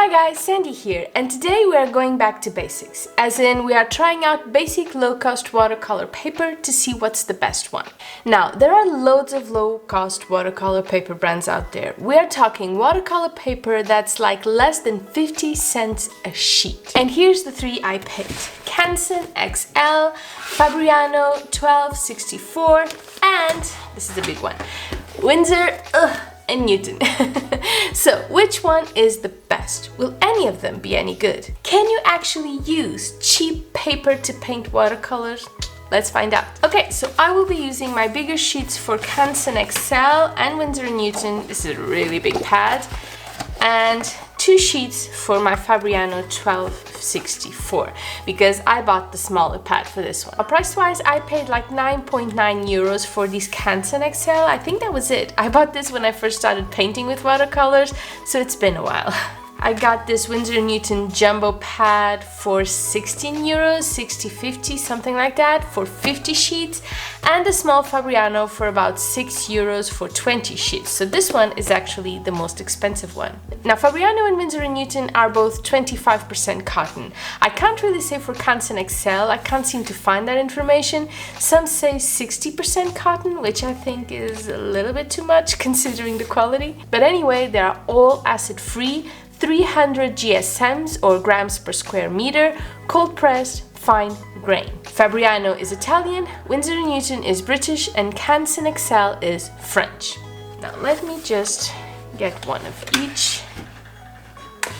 Hi guys, Sandy here, and today we are going back to basics, as in we are trying out basic low-cost watercolor paper to see what's the best one. Now, there are loads of low-cost watercolor paper brands out there. We are talking watercolor paper that's like less than 50 cents a sheet. And here's the three I picked: Canson XL, Fabriano 1264, and this is a big one, Winsor and Newton. So, which one is the best? Will any of them be any good? Can you actually use cheap paper to paint watercolors? Let's find out. Okay, so I will be using my bigger sheets for Canson XL and Winsor Newton. This is a really big pad. And 2 sheets for my Fabriano 1264 because I bought the smaller pad for this one. Price-wise, I paid like 9.9 euros for these Canson XL. I think that was it. I bought this when I first started painting with watercolors, so it's been a while. I got this Winsor Newton jumbo pad for 16 euros, 60-50, something like that, for 50 sheets, and a small Fabriano for about 6 euros for 20 sheets. So this one is actually the most expensive one. Now, Fabriano and Winsor Newton are both 25% cotton. I can't really say for Canson XL, I can't seem to find that information. Some say 60% cotton, which I think is a little bit too much considering the quality. But anyway, they are all acid-free, 300 GSMs or grams per square meter, cold pressed, fine grain. Fabriano is Italian, Winsor Newton is British, and Canson XL is French. Now let me just get one of each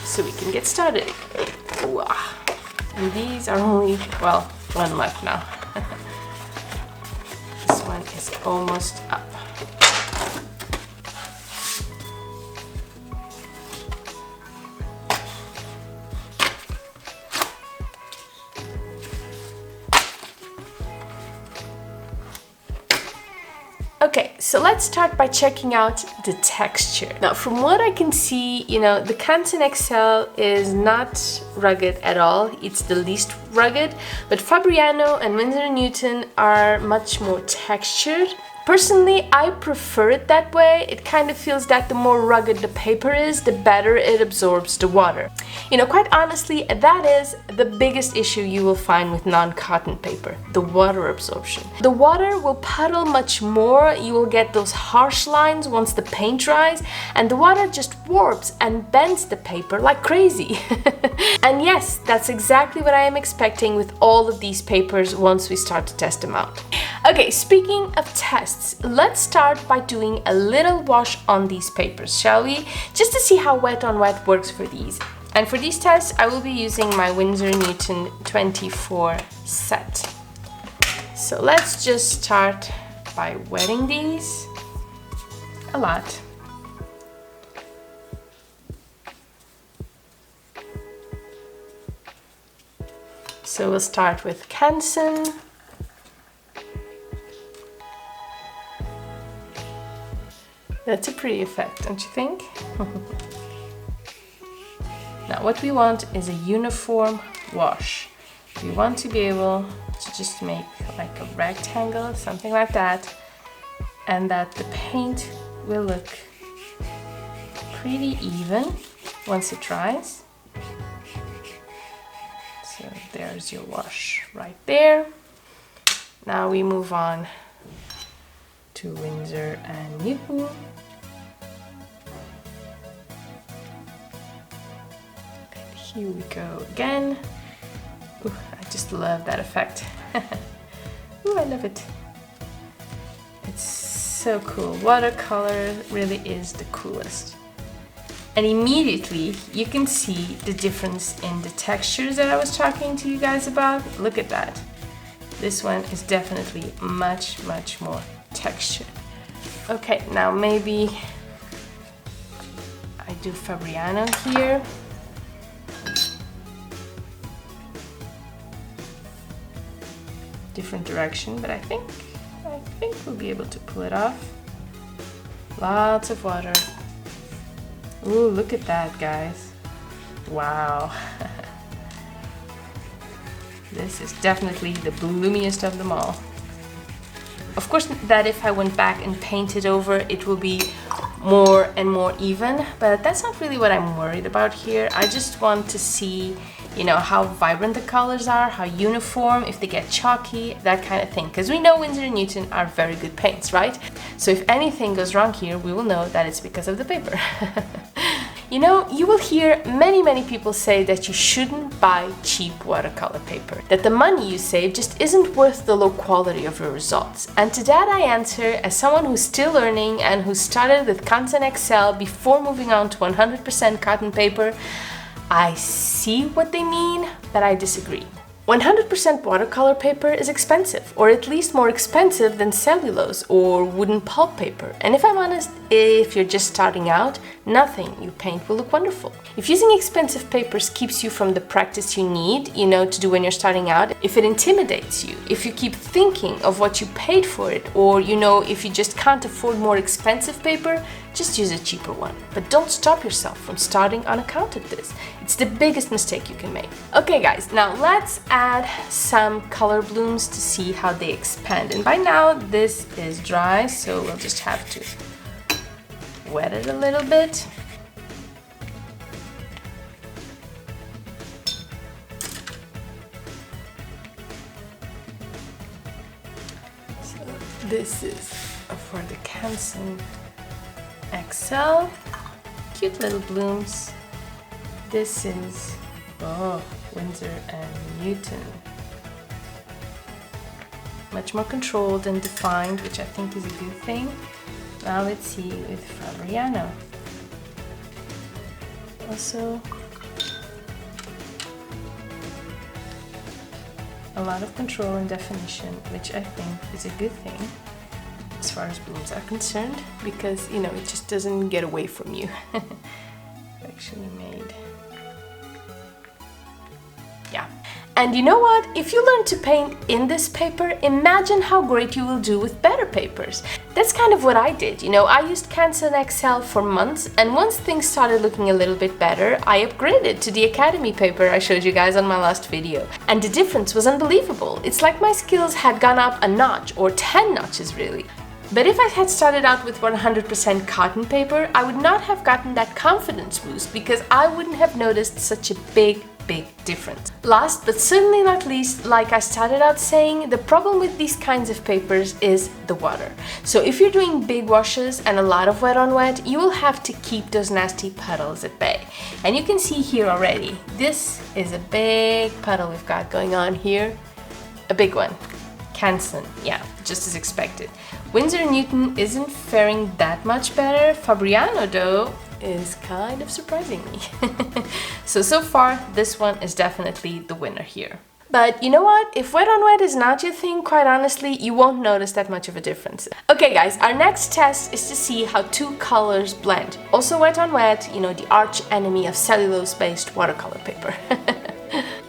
so we can get started. Wow. And these are only, well, one left now. This one is almost up. Okay, so let's start by checking out the texture. Now, from what I can see, the Canson XL is not rugged at all. It's the least rugged, but Fabriano and Winsor Newton are much more textured. Personally, I prefer it that way. It kind of feels that the more rugged the paper is, the better it absorbs the water. Quite honestly, that is the biggest issue you will find with non-cotton paper, the water absorption. The water will puddle much more, you will get those harsh lines once the paint dries, and the water just warps and bends the paper like crazy. And yes, that's exactly what I am expecting with all of these papers once we start to test them out. Okay, speaking of tests, let's start by doing a little wash on these papers, shall we? Just to see how wet on wet works for these. And for these tests, I will be using my Winsor Newton 24 set. So let's just start by wetting these a lot. So we'll start with Canson. That's a pretty effect, don't you think? Now, what we want is a uniform wash. We want to be able to just make like a rectangle, something like that, and that the paint will look pretty even once it dries. So there's your wash right there. Now we move on to Winsor and Newton. Here we go again. Ooh, I just love that effect. Ooh, I love it. It's so cool. Watercolor really is the coolest. And immediately you can see the difference in the textures that I was talking to you guys about. Look at that. This one is definitely much, much more textured. Okay, now maybe I do Fabriano here. Different direction, but I think we'll be able to pull it off. Lots of water. Ooh, look at that, guys. Wow. This is definitely the bloomiest of them all. Of course, that if I went back and painted over, it will be more and more even, but that's not really what I'm worried about here. I just want to see, you know, how vibrant the colors are, how uniform, if they get chalky, that kind of thing. Because we know Winsor & Newton are very good paints, right? So if anything goes wrong here, we will know that it's because of the paper. You know, you will hear many people say that you shouldn't buy cheap watercolor paper, that the money you save just isn't worth the low quality of your results. And to that I answer, as someone who's still learning and who started with Canson XL before moving on to 100% cotton paper, I see what they mean, but I disagree. 100% watercolor paper is expensive, or at least more expensive than cellulose or wooden pulp paper. And if I'm honest, if you're just starting out, nothing you paint will look wonderful. If using expensive papers keeps you from the practice you need, you know, to do when you're starting out, if it intimidates you, if you keep thinking of what you paid for it, or, you know, if you just can't afford more expensive paper, just use a cheaper one. But don't stop yourself from starting on account of this. It's the biggest mistake you can make. Okay guys, now let's add some color blooms to see how they expand. And by now this is dry, so we'll just have to wet it a little bit. So this is for the Canson XL, cute little blooms. This is, oh, Winsor & Newton. Much more controlled and defined, which I think is a good thing. Now let's see with Fabriano. Also, a lot of control and definition, which I think is a good thing as far as blooms are concerned, because, you know, it just doesn't get away from you. Actually made. Yeah. And you know what? If you learn to paint in this paper, imagine how great you will do with better papers. That's kind of what I did. You know, I used Canson XL for months, and once things started looking a little bit better, I upgraded to the Academy paper I showed you guys on my last video. And the difference was unbelievable. It's like my skills had gone up a notch, or 10 notches really. But if I had started out with 100% cotton paper, I would not have gotten that confidence boost, because I wouldn't have noticed such a big difference. Last but certainly not least, like I started out saying, the problem with these kinds of papers is the water. So if you're doing big washes and a lot of wet on wet, you will have to keep those nasty puddles at bay. And you can see here already, this is a big puddle we've got going on here. A big one. Canson, yeah, just as expected. Winsor & Newton isn't faring that much better. Fabriano, though, is kind of surprising me. So far, this one is definitely the winner here. But you know what? If wet on wet is not your thing, quite honestly, you won't notice that much of a difference. Okay guys, our next test is to see how two colors blend. Also wet on wet, you know, the arch enemy of cellulose-based watercolor paper.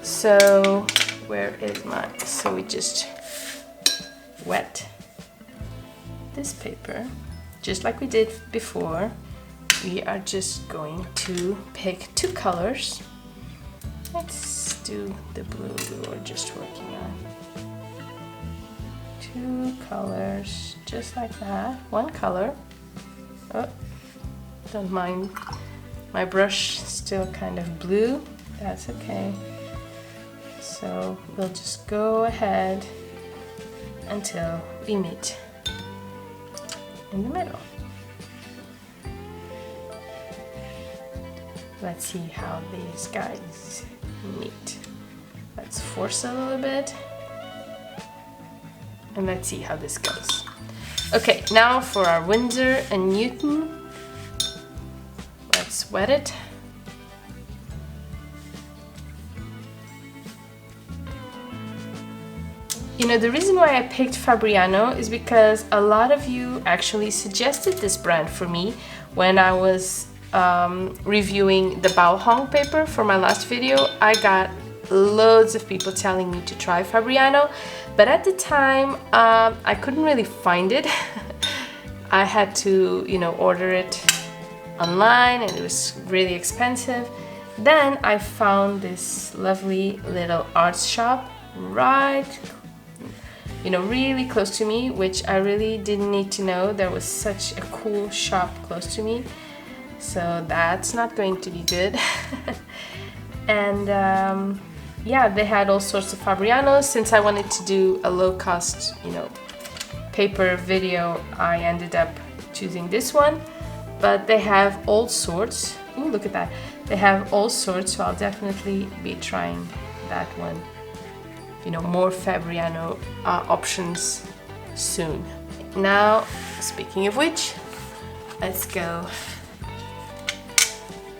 So, where is mine? So we just wet this paper, just like we did before. We are just going to pick two colors. Let's do the blue we were just working on. Two colors, just like that. One color. Oh, don't mind. My brush is still kind of blue. That's okay. So we'll just go ahead until we meet in the middle. Let's see how these guys meet. Let's force a little bit. And let's see how this goes. Okay, now for our Winsor & Newton. Let's wet it. You know, the reason why I picked Fabriano is because a lot of you actually suggested this brand for me when I was reviewing the Bao Hong paper for my last video. I got loads of people telling me to try Fabriano, but at the time I couldn't really find it. I had to, you know, order it online and it was really expensive. Then I found this lovely little art shop right you know, really close to me, which I really didn't need to know. There was such a cool shop close to me, so that's not going to be good. And yeah, they had all sorts of Fabrianos. Since I wanted to do a low-cost, you know, paper video, I ended up choosing this one. But they have all sorts. Ooh, look at that. They have all sorts, so I'll definitely be trying that one. You know, more Fabriano options soon. Now, speaking of which, let's go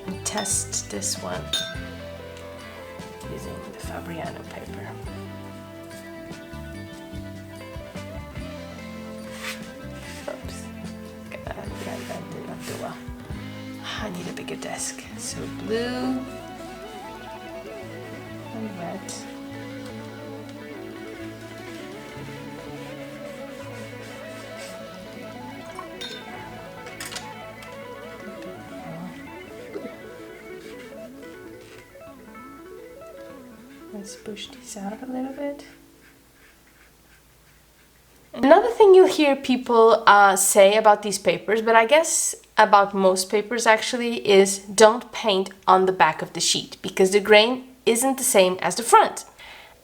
and test this one using the Fabriano paper. Oops, that did not do well. I need a bigger desk. So blue and red. Let's push these out a little bit. Another thing you'll hear people say about these papers, but I guess about most papers actually, is don't paint on the back of the sheet because the grain isn't the same as the front.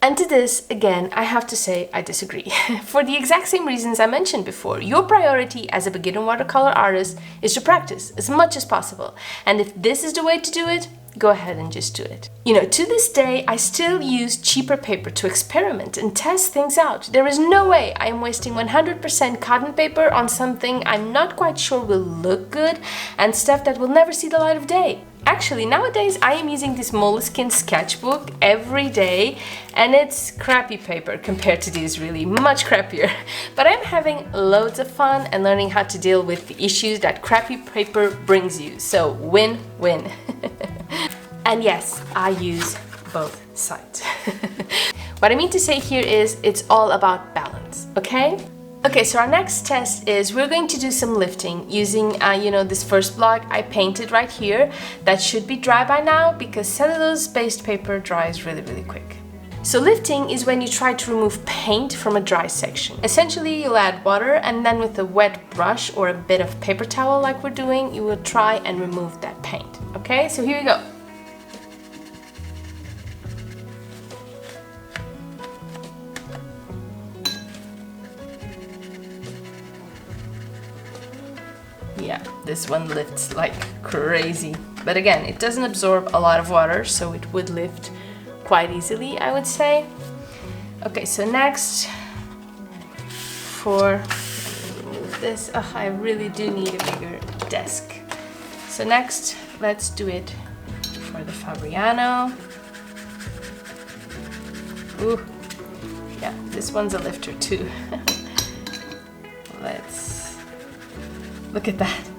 And to this, again, I have to say I disagree. For the exact same reasons I mentioned before, your priority as a beginner watercolor artist is to practice as much as possible. And if this is the way to do it, go ahead and just do it. You know, to this day, I still use cheaper paper to experiment and test things out. There is no way I am wasting 100% cotton paper on something I'm not quite sure will look good and stuff that will never see the light of day. Actually, nowadays I am using this Moleskine sketchbook every day, and it's crappy paper compared to these, really much crappier. But I'm having loads of fun and learning how to deal with the issues that crappy paper brings you. So win-win. And yes, I use both sides. What I mean to say here is it's all about balance, okay? Okay, so our next test is we're going to do some lifting using, you know, this first block I painted right here. That should be dry by now because cellulose-based paper dries really, really quick. So lifting is when you try to remove paint from a dry section. Essentially, you'll add water and then with a wet brush or a bit of paper towel like we're doing, you will try and remove that paint. Okay, so here we go. Yeah, this one lifts like crazy. But again, it doesn't absorb a lot of water, so it would lift quite easily, I would say. Okay, so next, let me remove this. Oh, I really do need a bigger desk. So next, let's do it for the Fabriano. Ooh, yeah, this one's a lifter too. Look at that.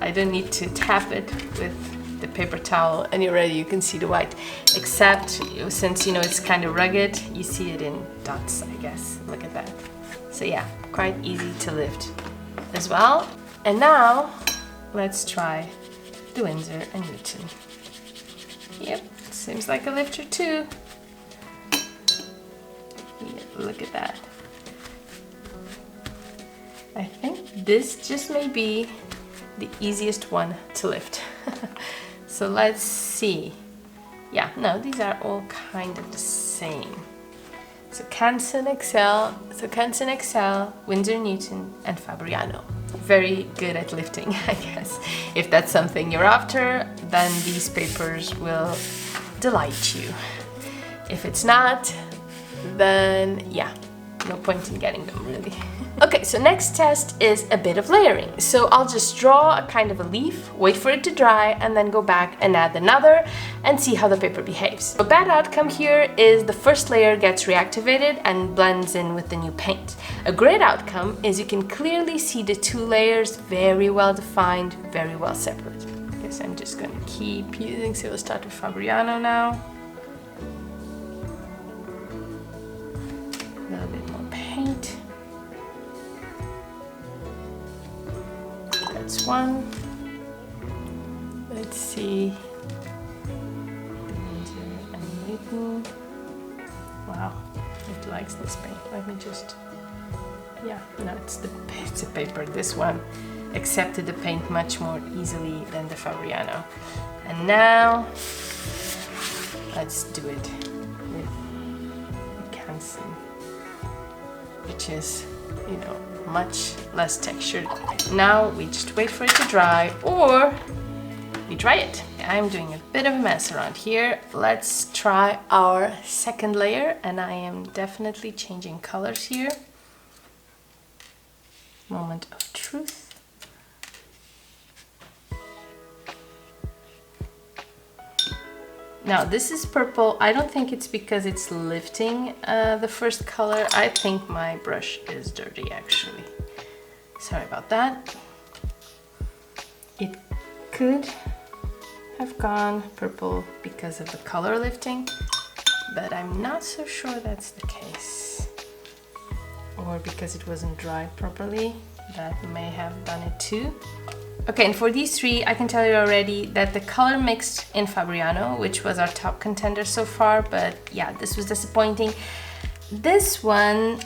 I don't need to tap it with the paper towel and already you can see the white. Except since, you know, it's kind of rugged, you see it in dots, I guess. Look at that. So yeah, quite easy to lift as well. And now, let's try the Winsor Newton. Yep, seems like a lifter too. Yeah, look at that. I think this just may be the easiest one to lift. So let's see. Yeah, no, these are all kind of the same. So Canson XL, Winsor Newton, and Fabriano. Very good at lifting, I guess. If that's something you're after, then these papers will delight you. If it's not, then yeah, no point in getting them really. Okay, so next test is a bit of layering. So I'll just draw a kind of a leaf, wait for it to dry, and then go back and add another and see how the paper behaves. A bad outcome here is the first layer gets reactivated and blends in with the new paint. A great outcome is you can clearly see the two layers very well defined, very well separate. I guess I'm just gonna keep using, so we'll start with Fabriano now. A little bit more paint. That's one. Let's see. Winsor Newton. Wow, it likes this paint. Let me just Yeah, no, it's a paper. This one accepted the paint much more easily than the Fabriano. And now let's do it with Canson, which is, you know, much less textured. Now we just wait for it to dry, or we dry it. I'm doing a bit of a mess around here. Let's try our second layer, and I am definitely changing colors here. Moment of truth. Now this is purple. I don't think it's because it's lifting the first color. I think my brush is dirty actually. Sorry about that. It could have gone purple because of the color lifting, but I'm not so sure that's the case. Or because it wasn't dried properly. That may have done it too. Okay, and for these three, I can tell you already that the color mixed in Fabriano, which was our top contender so far, but yeah, this was disappointing. This one,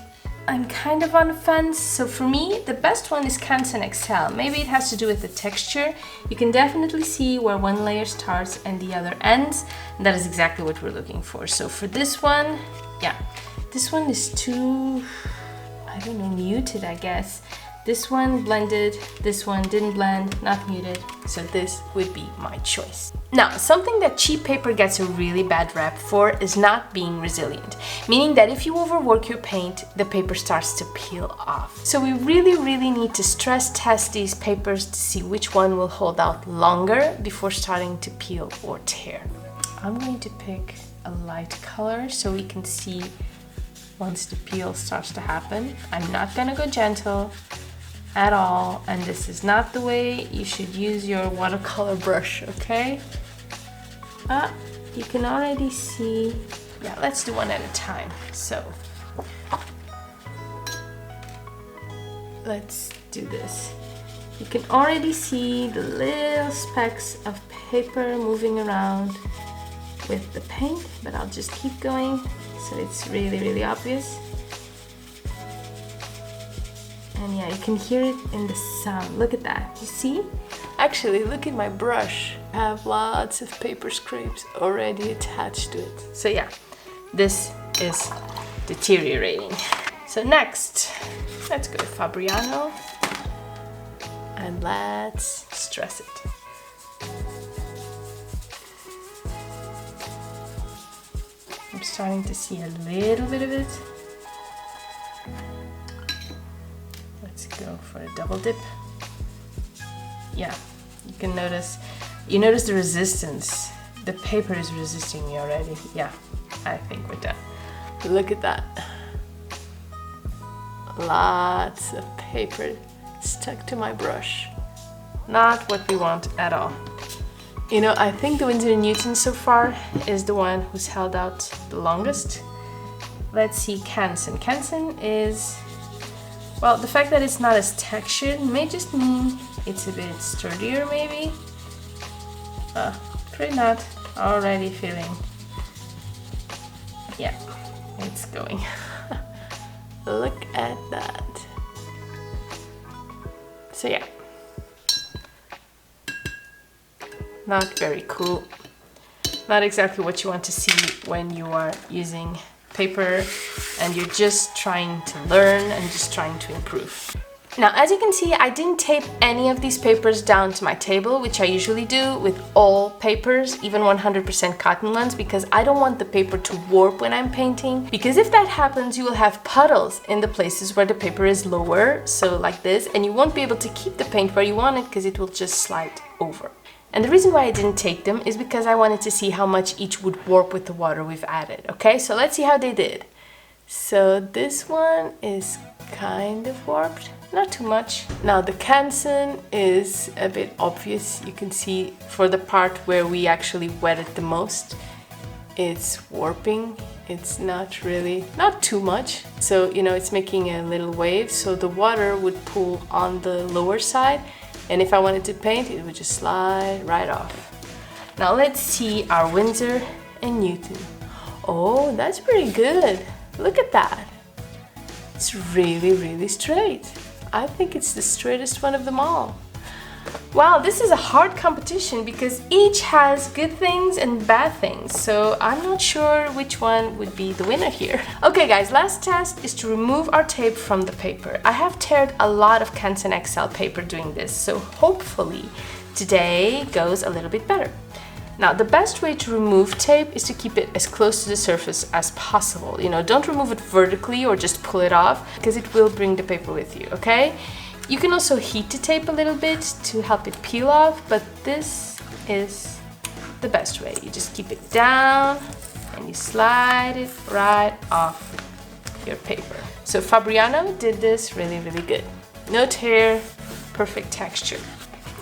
I'm kind of on the fence. So for me, the best one is Canson XL. Maybe it has to do with the texture. You can definitely see where one layer starts and the other ends. And that is exactly what we're looking for. So for this one, yeah, this one is too, I don't know, muted, I guess. This one blended, this one didn't blend, not muted, so this would be my choice. Now, something that cheap paper gets a really bad rap for is not being resilient, meaning that if you overwork your paint, the paper starts to peel off. So we really need to stress test these papers to see which one will hold out longer before starting to peel or tear. I'm going to pick a light color so we can see once the peel starts to happen. I'm not gonna go gentle at all, and this is not the way you should use your watercolor brush, okay? You can already see, yeah, let's do one at a time. So let's do this. You can already see the little specks of paper moving around with the paint, but I'll just keep going so it's really obvious. And yeah, you can hear it in the sound. Look at that, you see? Actually, look at my brush. I have lots of paper scrapes already attached to it. So yeah, this is deteriorating. So next, let's go to Fabriano and let's stress it. I'm starting to see a little bit of it. Let's go for a double dip. Yeah, you can notice, you notice the resistance. The paper is resisting me already. Yeah, I think we're done. Look at that. Lots of paper stuck to my brush. Not what we want at all. You know, I think the Winsor Newton so far is the one who's held out the longest. Let's see Canson. Canson is, well, the fact that it's not as textured may just mean it's a bit sturdier, maybe. Pretty not. Already feeling, yeah, it's going. Look at that. So yeah, not very cool. Not exactly what you want to see when you are using paper and you're just trying to learn and just trying to improve. Now, as you can see, I didn't tape any of these papers down to my table, which I usually do with all papers, even 100% cotton ones, because I don't want the paper to warp when I'm painting. Because if that happens, you will have puddles in the places where the paper is lower, so like this, and you won't be able to keep the paint where you want it because it will just slide over. And the reason why I didn't take them is because I wanted to see how much each would warp with the water we've added. Okay, so let's see how they did. So this one is kind of warped, not too much. Now the Canson is a bit obvious. You can see for the part where we actually wet it the most, it's warping. It's not really, not too much. So, you know, it's making a little wave. So the water would pool on the lower side. And if I wanted to paint, it would just slide right off. Now let's see our Winsor and Newton. Oh, that's pretty good. Look at that. It's really, really straight. I think it's the straightest one of them all. Wow, this is a hard competition because each has good things and bad things, so I'm not sure which one would be the winner here. Okay guys, last task is to remove our tape from the paper. I have teared a lot of Canson XL paper doing this, so hopefully today goes a little bit better. Now, the best way to remove tape is to keep it as close to the surface as possible. You know, don't remove it vertically or just pull it off because it will bring the paper with you, okay? You can also heat the tape a little bit to help it peel off, but this is the best way. You just keep it down and you slide it right off your paper. So Fabriano did this really, really good. No tear, perfect texture.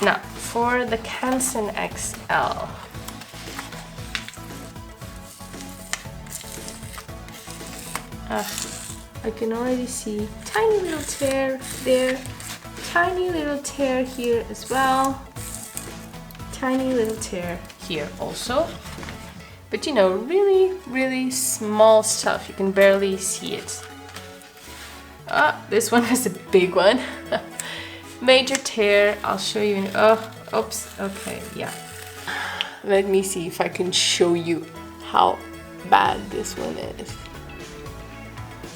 Now, for the Canson XL. I can already see tiny little tear there, tiny little tear here as well, tiny little tear here also. But you know, really, really small stuff. You can barely see it. This one is a big one. Major tear. I'll show you. Oops. Okay, yeah. Let me see if I can show you how bad this one is.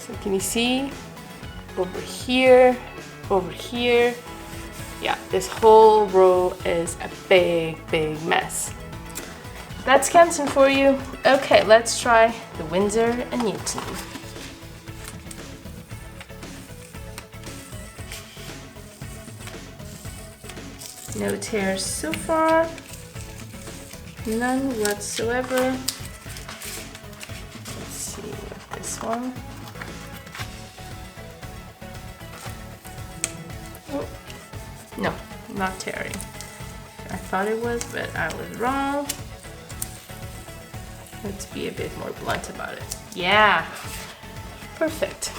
So can you see? Over here, over here. Yeah, this whole row is a big, big mess. That's Canson for you. Okay, let's try the Winsor Newton. No tears so far. None whatsoever. Let's see with this one. Oh, no, not tearing. I thought it was, but I was wrong. Let's be a bit more blunt about it. Yeah, perfect.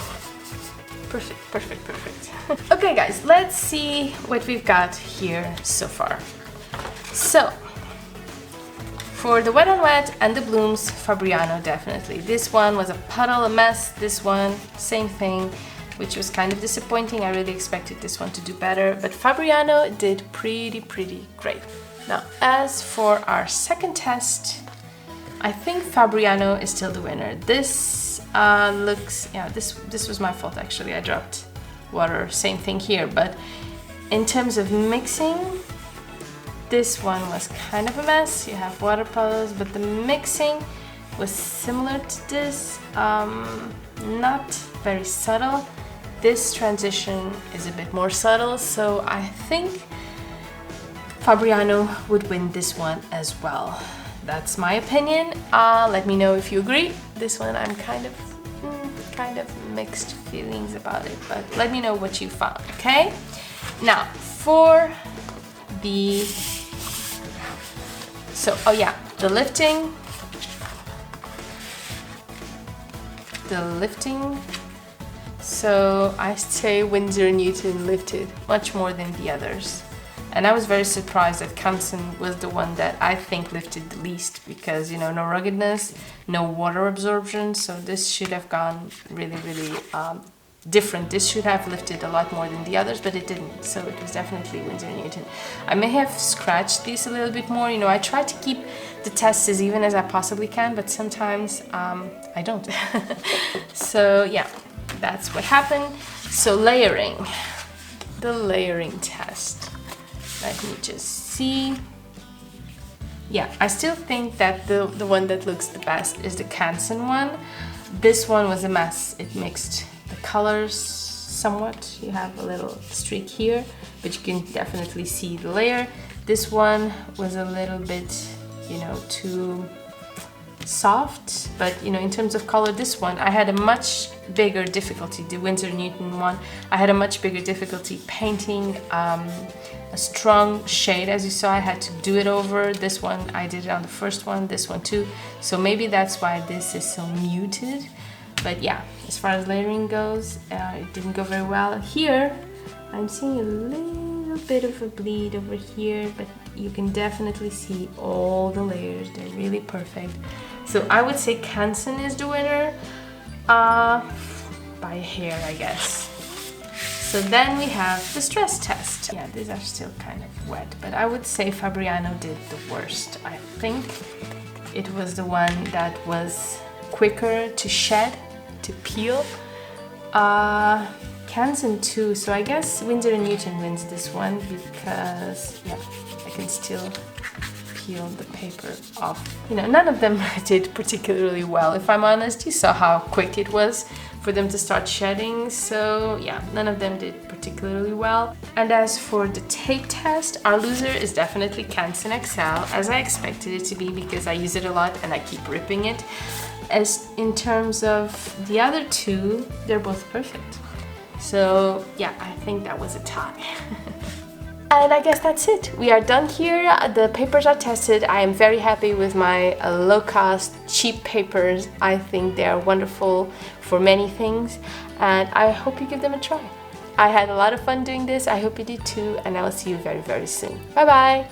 Perfect, perfect, perfect. Okay guys, let's see what we've got here so far. So, for the wet on wet and the blooms, Fabriano definitely. This one was a puddle, a mess. This one, same thing, which was kind of disappointing. I really expected this one to do better, but Fabriano did pretty great. Now, as for our second test, I think Fabriano is still the winner. This this was my fault actually. I dropped water, same thing here, but in terms of mixing, this one was kind of a mess. You have water puddles, but the mixing was similar to this, not very subtle. This transition is a bit more subtle, so I think Fabriano would win this one as well. That's my opinion. Let me know if you agree. This one I'm kind of mixed feelings about it, but let me know what you found, okay? Now, for the... So, oh yeah, the lifting. So I say Winsor Newton lifted much more than the others. And I was very surprised that Canson was the one that I think lifted the least because, you know, no ruggedness, no water absorption. So this should have gone really different. This should have lifted a lot more than the others, but it didn't. So it was definitely Winsor Newton. I may have scratched these a little bit more. You know, I try to keep the tests as even as I possibly can, but sometimes I don't. So yeah, that's what happened. So layering, the layering test. Let me just see. Yeah, I still think that the one that looks the best is the Canson one. This one was a mess. It mixed the colors somewhat. You have a little streak here, but you can definitely see the layer. This one was a little bit, you know, too soft, but you know, in terms of color, this one I had a much bigger difficulty. The Winsor Newton one, I had a much bigger difficulty painting a strong shade. As you saw, I had to do it over. This one I did it on the first one, this one too, so maybe that's why this is so muted. But yeah, as far as layering goes, it didn't go very well. Here I'm seeing a little bit of a bleed over here, but you can definitely see all the layers. They're really perfect. So I would say Canson is the winner. by a hair, I guess. So then we have the stress test. Yeah, these are still kind of wet, but I would say Fabriano did the worst. I think it was the one that was quicker to shed, to peel. Canson too, so I guess Winsor Newton wins this one because, yeah, I can still peel the paper off. You know, none of them did particularly well, if I'm honest. You saw how quick it was for them to start shedding, so yeah, none of them did particularly well. And as for the tape test, our loser is definitely Canson XL, as I expected it to be because I use it a lot and I keep ripping it. As in terms of the other two, they're both perfect. So yeah, I think that was a tie. And I guess that's it. We are done here. The papers are tested. I am very happy with my low-cost, cheap papers. I think they are wonderful for many things, and I hope you give them a try. I had a lot of fun doing this. I hope you did too, and I will see you very, very soon. Bye-bye!